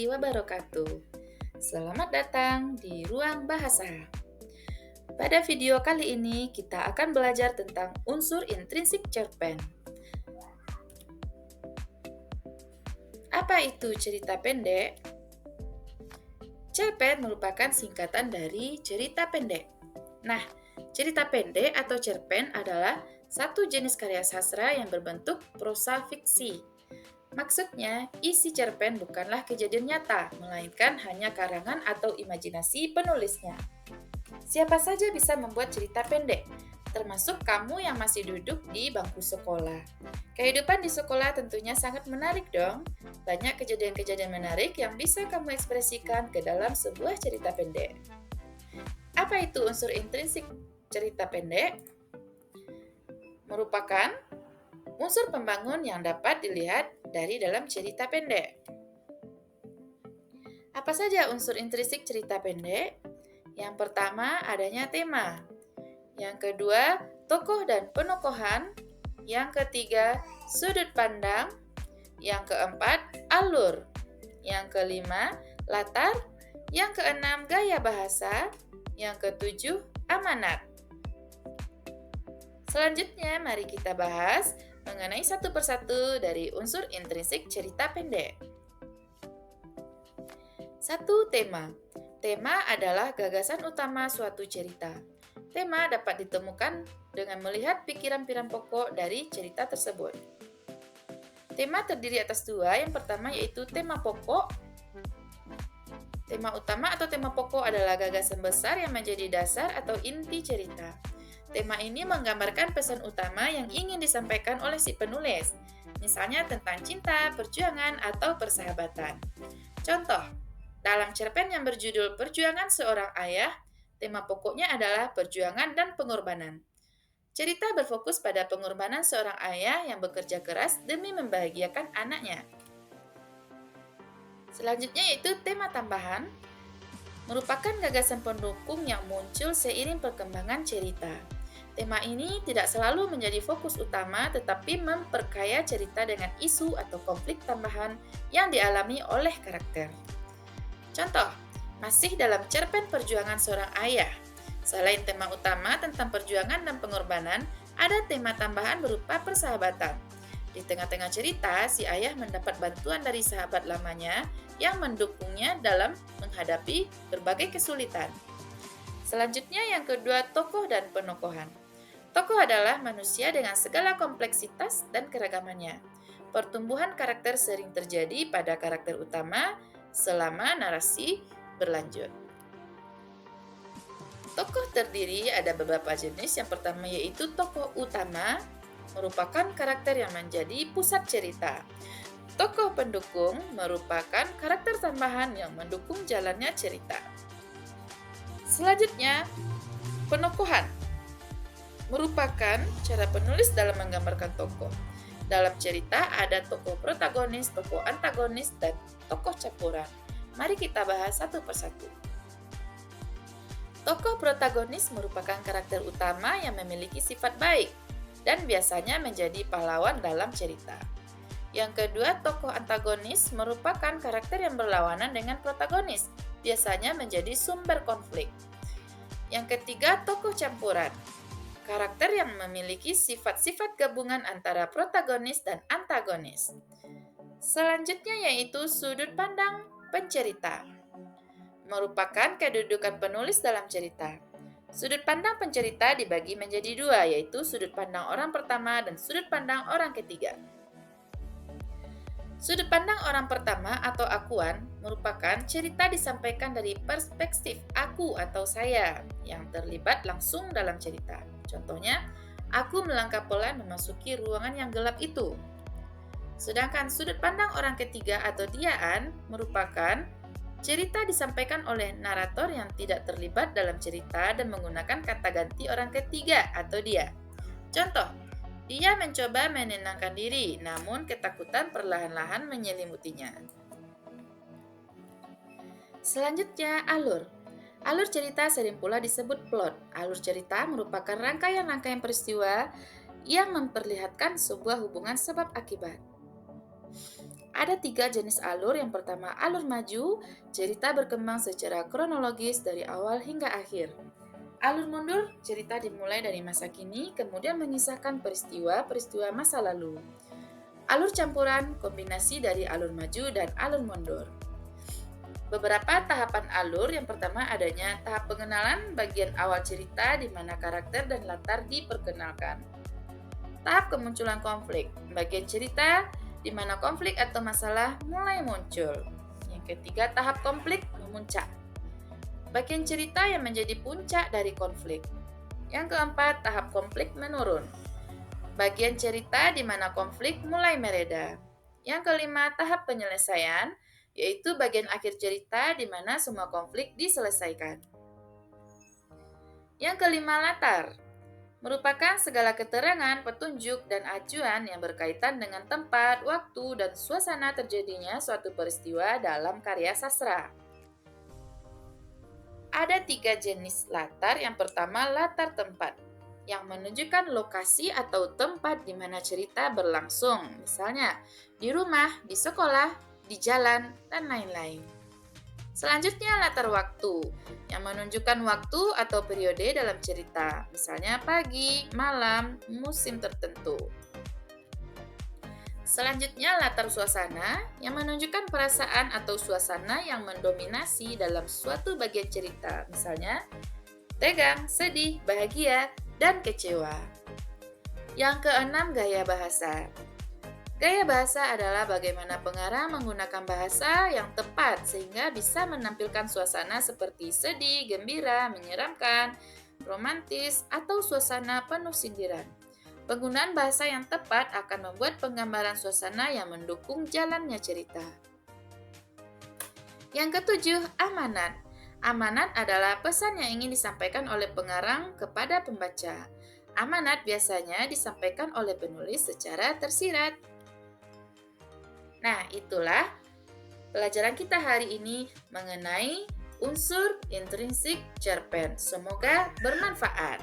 warahmatullahi wabarakatuh. Selamat datang di Ruang Bahasa. Pada video kali ini, kita akan belajar tentang unsur intrinsik cerpen. Apa itu cerita pendek? Cerpen merupakan singkatan dari cerita pendek. Nah, cerita pendek atau cerpen adalah satu jenis karya sastra yang berbentuk prosa fiksi. Maksudnya, isi cerpen bukanlah kejadian nyata, melainkan hanya karangan atau imajinasi penulisnya. Siapa saja bisa membuat cerita pendek, termasuk kamu yang masih duduk di bangku sekolah. Kehidupan di sekolah tentunya sangat menarik dong. Banyak kejadian-kejadian menarik yang bisa kamu ekspresikan ke dalam sebuah cerita pendek. Apa itu unsur intrinsik cerita pendek? Merupakan unsur pembangun yang dapat dilihat dari dalam cerita pendek. Apa saja unsur intrinsik cerita pendek? Yang pertama, adanya tema. Yang kedua, tokoh dan penokohan. Yang ketiga, sudut pandang. Yang keempat, alur. Yang kelima, latar. Yang keenam, gaya bahasa. Yang ketujuh, amanat. Selanjutnya, mari kita bahas mengenai satu persatu dari unsur intrinsik cerita pendek. 1. Tema. Tema adalah gagasan utama suatu cerita. Tema dapat ditemukan dengan melihat pikiran-pikiran pokok dari cerita tersebut. Tema terdiri atas dua, yang pertama yaitu tema pokok. Tema utama atau tema pokok adalah gagasan besar yang menjadi dasar atau inti cerita. Tema ini menggambarkan pesan utama yang ingin disampaikan oleh si penulis, misalnya tentang cinta, perjuangan, atau persahabatan. Contoh, dalam cerpen yang berjudul Perjuangan Seorang Ayah, tema pokoknya adalah perjuangan dan pengorbanan. Cerita berfokus pada pengorbanan seorang ayah yang bekerja keras demi membahagiakan anaknya. Selanjutnya yaitu tema tambahan, merupakan gagasan pendukung yang muncul seiring perkembangan cerita. Tema ini tidak selalu menjadi fokus utama, tetapi memperkaya cerita dengan isu atau konflik tambahan yang dialami oleh karakter. Contoh, masih dalam cerpen Perjuangan Seorang Ayah. Selain tema utama tentang perjuangan dan pengorbanan, ada tema tambahan berupa persahabatan. Di tengah-tengah cerita, si ayah mendapat bantuan dari sahabat lamanya yang mendukungnya dalam menghadapi berbagai kesulitan. Selanjutnya yang kedua, tokoh dan penokohan. Tokoh adalah manusia dengan segala kompleksitas dan keragamannya. Pertumbuhan karakter sering terjadi pada karakter utama selama narasi berlanjut. Tokoh terdiri ada beberapa jenis. Yang pertama yaitu tokoh utama, merupakan karakter yang menjadi pusat cerita. Tokoh pendukung merupakan karakter tambahan yang mendukung jalannya cerita. Selanjutnya, penokohan merupakan cara penulis dalam menggambarkan tokoh. Dalam cerita ada tokoh protagonis, tokoh antagonis, dan tokoh campuran. Mari kita bahas satu persatu. Tokoh protagonis merupakan karakter utama yang memiliki sifat baik dan biasanya menjadi pahlawan dalam cerita. Yang kedua, tokoh antagonis merupakan karakter yang berlawanan dengan protagonis, biasanya menjadi sumber konflik. Yang ketiga, tokoh campuran. Karakter yang memiliki sifat-sifat gabungan antara protagonis dan antagonis. Selanjutnya yaitu sudut pandang pencerita. Merupakan kedudukan penulis dalam cerita. Sudut pandang pencerita dibagi menjadi dua, yaitu sudut pandang orang pertama dan sudut pandang orang ketiga. Sudut pandang orang pertama atau akuan merupakan cerita disampaikan dari perspektif aku atau saya yang terlibat langsung dalam cerita. Contohnya, aku melangkah pelan memasuki ruangan yang gelap itu. Sedangkan sudut pandang orang ketiga atau diaan merupakan cerita disampaikan oleh narator yang tidak terlibat dalam cerita dan menggunakan kata ganti orang ketiga atau dia. Contoh, dia mencoba menenangkan diri, namun ketakutan perlahan-lahan menyelimutinya. Selanjutnya, alur. Alur cerita sering pula disebut plot. Alur cerita merupakan rangkaian-rangkaian peristiwa yang memperlihatkan sebuah hubungan sebab akibat. Ada 3 jenis alur. Yang pertama, alur maju, cerita berkembang secara kronologis dari awal hingga akhir. Alur mundur, cerita dimulai dari masa kini, kemudian mengisahkan peristiwa-peristiwa masa lalu. Alur campuran, kombinasi dari alur maju dan alur mundur. Beberapa tahapan alur. Yang pertama, adanya tahap pengenalan, bagian awal cerita di mana karakter dan latar diperkenalkan. Tahap kemunculan konflik, bagian cerita di mana konflik atau masalah mulai muncul. Yang ketiga, tahap konflik memuncak, bagian cerita yang menjadi puncak dari konflik. Yang keempat, tahap konflik menurun, bagian cerita di mana konflik mulai mereda. Yang kelima, tahap penyelesaian, yaitu bagian akhir cerita di mana semua konflik diselesaikan. Yang kelima, latar merupakan segala keterangan, petunjuk, dan acuan yang berkaitan dengan tempat, waktu, dan suasana terjadinya suatu peristiwa dalam karya sastra. Ada 3 jenis latar. Yang pertama, latar tempat, yang menunjukkan lokasi atau tempat di mana cerita berlangsung, misalnya di rumah, di sekolah, di jalan, dan lain-lain. Selanjutnya, latar waktu, yang menunjukkan waktu atau periode dalam cerita, misalnya pagi, malam, musim tertentu. Selanjutnya, latar suasana, yang menunjukkan perasaan atau suasana yang mendominasi dalam suatu bagian cerita, misalnya tegang, sedih, bahagia, dan kecewa. Yang keenam, gaya bahasa. Gaya bahasa adalah bagaimana pengarang menggunakan bahasa yang tepat sehingga bisa menampilkan suasana seperti sedih, gembira, menyeramkan, romantis, atau suasana penuh sindiran. Penggunaan bahasa yang tepat akan membuat penggambaran suasana yang mendukung jalannya cerita. Yang ketujuh, amanat. Amanat adalah pesan yang ingin disampaikan oleh pengarang kepada pembaca. Amanat biasanya disampaikan oleh penulis secara tersirat. Nah, itulah pelajaran kita hari ini mengenai unsur intrinsik cerpen. Semoga bermanfaat.